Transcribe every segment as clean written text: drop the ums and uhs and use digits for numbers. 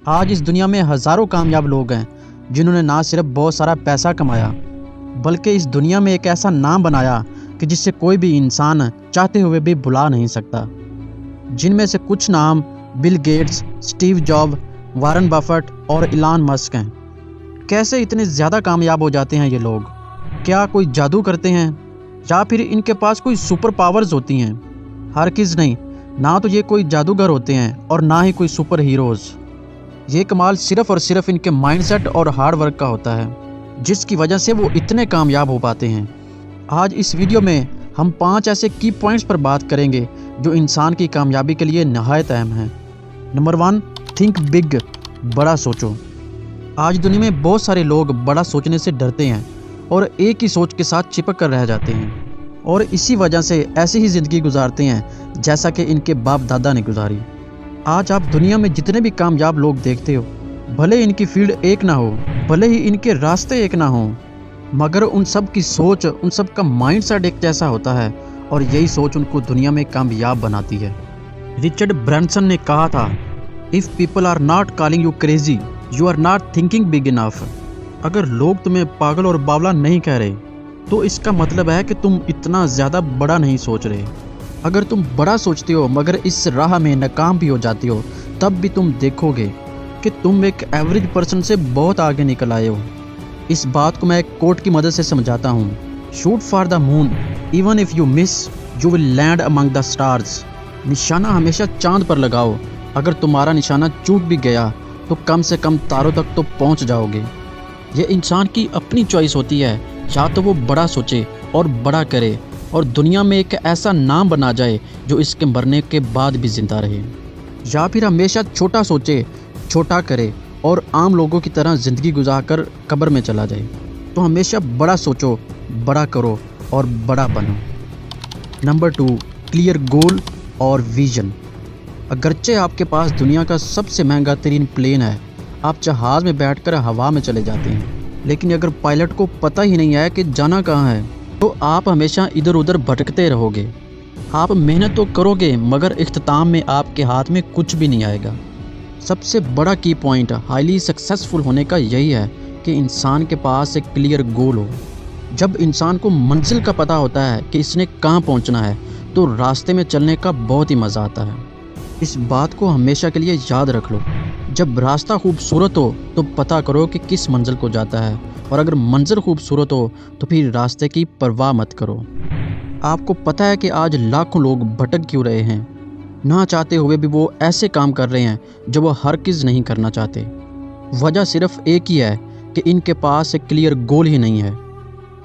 आज इस दुनिया में हज़ारों कामयाब लोग हैं जिन्होंने ना सिर्फ बहुत सारा पैसा कमाया बल्कि इस दुनिया में एक ऐसा नाम बनाया कि जिससे कोई भी इंसान चाहते हुए भी भुला नहीं सकता। जिनमें से कुछ नाम Bill Gates, Steve job, Warren Buffett और इलॉन मस्क हैं। कैसे इतने ज़्यादा कामयाब हो जाते हैं ये लोग? क्या कोई जादू करते हैं या फिर इनके पास कोई सुपर पावर्स होती हैं? हरगिज़ नहीं, ना तो ये कोई जादूगर होते हैं और ना ही कोई सुपर हीरोज़। ये कमाल सिर्फ़ और सिर्फ इनके माइंडसेट और हार्ड वर्क का होता है, जिसकी वजह से वो इतने कामयाब हो पाते हैं। आज इस वीडियो में हम 5 ऐसे की पॉइंट्स पर बात करेंगे जो इंसान की कामयाबी के लिए नहायत अहम हैं। नंबर 1, थिंक बिग, बड़ा सोचो। आज दुनिया में बहुत सारे लोग बड़ा सोचने से डरते हैं और एक ही सोच के साथ चिपक कर रह जाते हैं और इसी वजह से ऐसी ही ज़िंदगी गुजारते हैं जैसा कि इनके बाप दादा ने गुजारी। आज आप दुनिया में जितने भी कामयाब लोग देखते हो, भले इनकी फील्ड एक ना हो, भले ही इनके रास्ते एक ना हो, मगर उन सब की सोच, उन सब का माइंडसेट एक जैसा होता है और यही सोच उनको दुनिया में कामयाब बनाती है। रिचर्ड ब्रैंसन ने कहा था, if people are not calling you crazy, you are not thinking big enough. अगर लोग तुम्हें पागल और बावला नहीं कह रहे तो इसका मतलब है कि तुम इतना ज़्यादा बड़ा नहीं सोच रहे। अगर तुम बड़ा सोचते हो मगर इस राह में नाकाम भी हो जाते हो, तब भी तुम देखोगे कि तुम एक एवरेज पर्सन से बहुत आगे निकल आए हो। इस बात को मैं एक कोट की मदद से समझाता हूँ, shoot for the moon, even if you miss you will land among the stars. निशाना हमेशा चांद पर लगाओ, अगर तुम्हारा निशाना चूक भी गया तो कम से कम तारों तक तो पहुँच जाओगे। ये इंसान की अपनी चॉइस होती है, या तो वो बड़ा सोचे और बड़ा करे और दुनिया में एक ऐसा नाम बना जाए जो इसके मरने के बाद भी जिंदा रहे, या फिर हमेशा छोटा सोचे, छोटा करे और आम लोगों की तरह ज़िंदगी गुजारकर कब्र में चला जाए। तो हमेशा बड़ा सोचो, बड़ा करो और बड़ा बनो। नंबर 2, क्लियर गोल और विजन। अगरचे आपके पास दुनिया का सबसे महंगा तरीन प्लेन है, आप जहाज़ में बैठकर हवा में चले जाते हैं, लेकिन अगर पायलट को पता ही नहीं है कि जाना कहाँ है तो आप हमेशा इधर उधर भटकते रहोगे। आप मेहनत तो करोगे मगर इख्तिताम में आपके हाथ में कुछ भी नहीं आएगा। सबसे बड़ा की पॉइंट हाईली सक्सेसफुल होने का यही है कि इंसान के पास एक क्लियर गोल हो। जब इंसान को मंजिल का पता होता है कि इसने कहाँ पहुँचना है तो रास्ते में चलने का बहुत ही मज़ा आता है। इस बात को हमेशा के लिए याद रख लो, जब रास्ता खूबसूरत हो तो पता करो कि किस मंजिल को जाता है, और अगर मंजिल खूबसूरत हो तो फिर रास्ते की परवाह मत करो। आपको पता है कि आज लाखों लोग भटक क्यों रहे हैं? ना चाहते हुए भी वो ऐसे काम कर रहे हैं जो वो हरगिज़ नहीं करना चाहते। वजह सिर्फ एक ही है कि इनके पास एक क्लियर गोल ही नहीं है।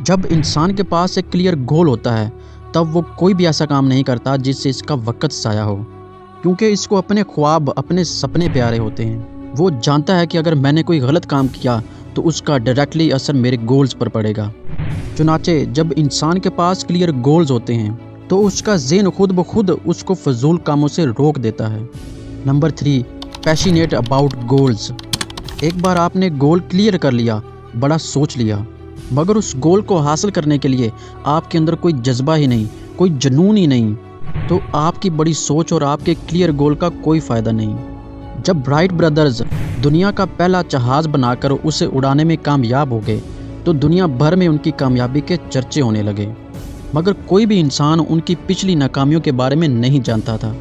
जब इंसान के पास एक क्लियर गोल होता है तब वो कोई भी ऐसा काम नहीं करता जिससे इसका वक्त ज़ाया हो, क्योंकि इसको अपने ख्वाब, अपने सपने प्यारे होते हैं। वो जानता है कि अगर मैंने कोई गलत काम किया तो उसका डायरेक्टली असर मेरे गोल्स पर पड़ेगा। चुनाचे जब इंसान के पास क्लियर गोल्स होते हैं तो उसका ज़हन खुद ब खुद उसको फजूल कामों से रोक देता है। Number 3, passionate about goals. एक बार आपने गोल क्लियर कर लिया, बड़ा सोच लिया, मगर उस गोल को हासिल करने के लिए आपके अंदर कोई जज्बा ही नहीं, कोई जुनून ही नहीं, तो आपकी बड़ी सोच और आपके क्लियर गोल का कोई फ़ायदा नहीं। जब राइट ब्रदर्स दुनिया का पहला जहाज़ बनाकर उसे उड़ाने में कामयाब हो गए तो दुनिया भर में उनकी कामयाबी के चर्चे होने लगे, मगर कोई भी इंसान उनकी पिछली नाकामियों के बारे में नहीं जानता था।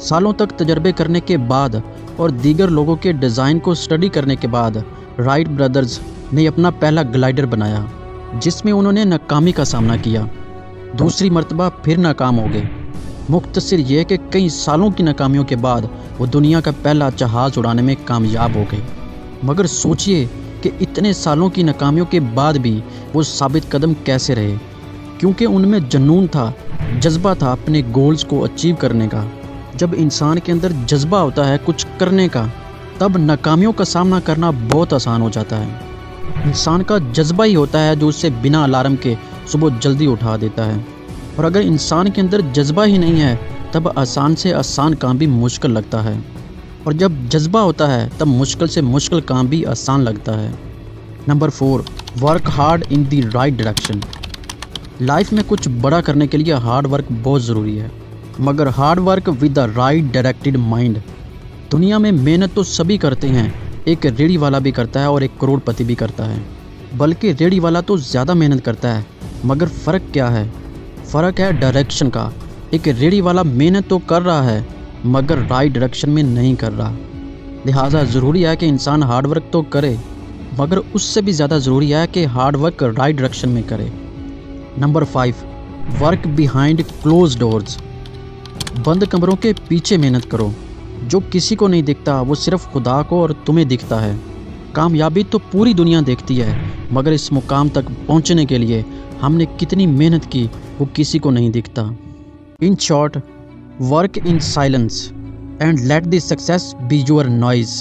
सालों तक तजर्बे करने के बाद और दीगर लोगों के डिज़ाइन को स्टडी करने के बाद राइट ब्रदर्स ने अपना पहला ग्लाइडर बनाया, जिसमें उन्होंने नाकामी का सामना किया। दूसरी मर्तबा फिर नाकाम हो गए। मुख्तसर ये कि कई सालों की नाकामियों के बाद वो दुनिया का पहला जहाज़ उड़ाने में कामयाब हो गए। मगर सोचिए कि इतने सालों की नाकामियों के बाद भी वो साबित कदम कैसे रहे, क्योंकि उनमें जुनून था, जज्बा था अपने गोल्स को अचीव करने का। जब इंसान के अंदर जज्बा होता है कुछ करने का, तब नाकामियों का सामना करना बहुत आसान हो जाता है। इंसान का जज्बा ही होता है जो उसे बिना अलार्म के सुबह जल्दी उठा देता है, और अगर इंसान के अंदर जज्बा ही नहीं है तब आसान से आसान काम भी मुश्किल लगता है, और जब जज्बा होता है तब मुश्किल से मुश्किल काम भी आसान लगता है। Number 4, work hard in the right direction. Life में कुछ बड़ा करने के लिए हार्ड वर्क बहुत ज़रूरी है, मगर hard work with the right directed mind. दुनिया में मेहनत तो सभी करते हैं, एक रेडी वाला भी करता है और एक करोड़पति भी करता है। बल्कि रेडी वाला तो ज़्यादा मेहनत करता है, मगर फ़र्क क्या है? फ़र्क है डायरेक्शन का। एक रेडी वाला मेहनत तो कर रहा है, मगर राइट डायरेक्शन में नहीं कर रहा। लिहाजा ज़रूरी है कि इंसान हार्ड वर्क तो करे, मगर उससे भी ज़्यादा ज़रूरी है कि हार्ड वर्क राइट डायरेक्शन में करे। Number 5, work behind close doors. बंद कमरों के पीछे मेहनत करो। जो किसी को नहीं दिखता वो सिर्फ खुदा को और तुम्हें दिखता है। कामयाबी तो पूरी दुनिया देखती है, मगर इस मुकाम तक पहुंचने के लिए हमने कितनी मेहनत की वो किसी को नहीं दिखता। In short, work in silence and let the success be your noise.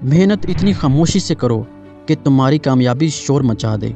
मेहनत इतनी खामोशी से करो कि तुम्हारी कामयाबी शोर मचा दे।